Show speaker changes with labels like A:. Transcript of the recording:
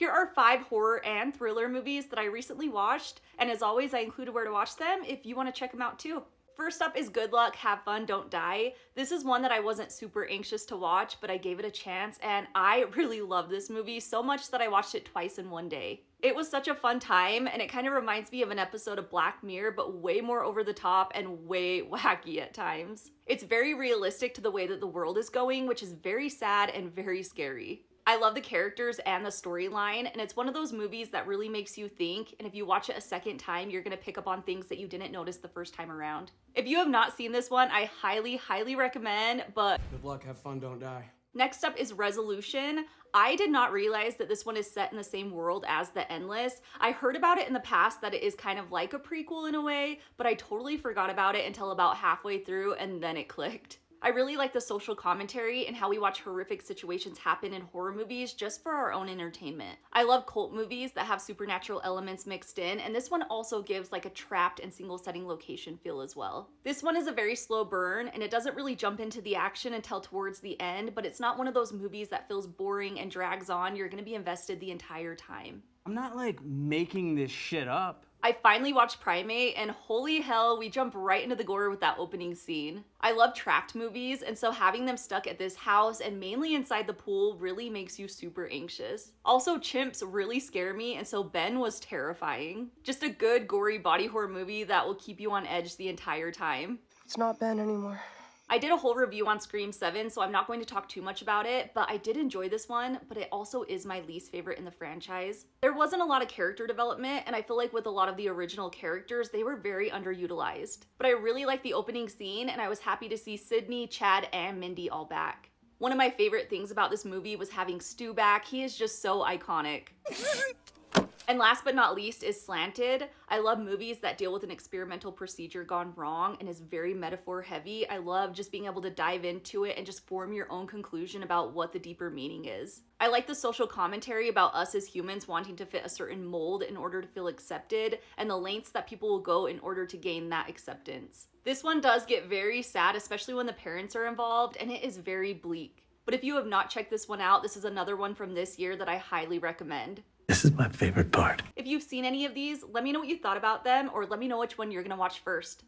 A: Here are 5 horror and thriller movies that I recently watched, and as always, I included where to watch them if you want to check them out too. First up is Good Luck, Have Fun, Don't Die. This is one that I wasn't super anxious to watch, but I gave it a chance, and I really love this movie so much that I watched it twice in one day. It was such a fun time, and it kind of reminds me of an episode of Black Mirror, but way more over the top and way wacky at times. It's very realistic to the way that the world is going, which is very sad and very scary. I love the characters and the storyline, and it's one of those movies that really makes you think, and if you watch it a second time, you're gonna pick up on things that you didn't notice the first time around. If you have not seen this one, I highly recommend, but
B: Good luck, have fun, don't die.
A: next up is Resolution. I did not realize that this one is set in the same world as The Endless. I heard about it in the past that it is kind of like a prequel in a way, but I totally forgot about it until about halfway through, and then it clicked. I really like the social commentary and how we watch horrific situations happen in horror movies just for our own entertainment. I love cult movies that have supernatural elements mixed in, and this one also gives like a trapped and single setting location feel as well. This one is a very slow burn, and it doesn't really jump into the action until towards the end, but it's not one of those movies that feels boring and drags on. You're gonna be invested the entire time.
B: I'm not like making this shit up.
A: I finally watched Primate, and holy hell, we jump right into the gore with that opening scene. I love trapped movies, and so having them stuck at this house and mainly inside the pool really makes you super anxious. Also, chimps really scare me, and so Ben was terrifying. Just a good, gory body horror movie that will keep you on edge the entire time.
C: It's not Ben anymore.
A: I did a whole review on Scream 7, so I'm not going to talk too much about it, but I did enjoy this one, but it also is my least favorite in the franchise. There wasn't a lot of character development, and I feel like with a lot of the original characters, they were very underutilized. But I really liked the opening scene, and I was happy to see Sydney, Chad, and Mindy all back. One of my favorite things about this movie was having Stu back. He is just so iconic. And last but not least is Slanted. I love movies that deal with an experimental procedure gone wrong and is very metaphor heavy. I love just being able to dive into it and just form your own conclusion about what the deeper meaning is. I like the social commentary about us as humans wanting to fit a certain mold in order to feel accepted, and the lengths that people will go in order to gain that acceptance. This one does get very sad, especially when the parents are involved, and it is very bleak. But if you have not checked this one out, this is another one from this year that I highly recommend.
D: This is my favorite part.
A: If you've seen any of these, let me know what you thought about them, or let me know which one you're gonna watch first.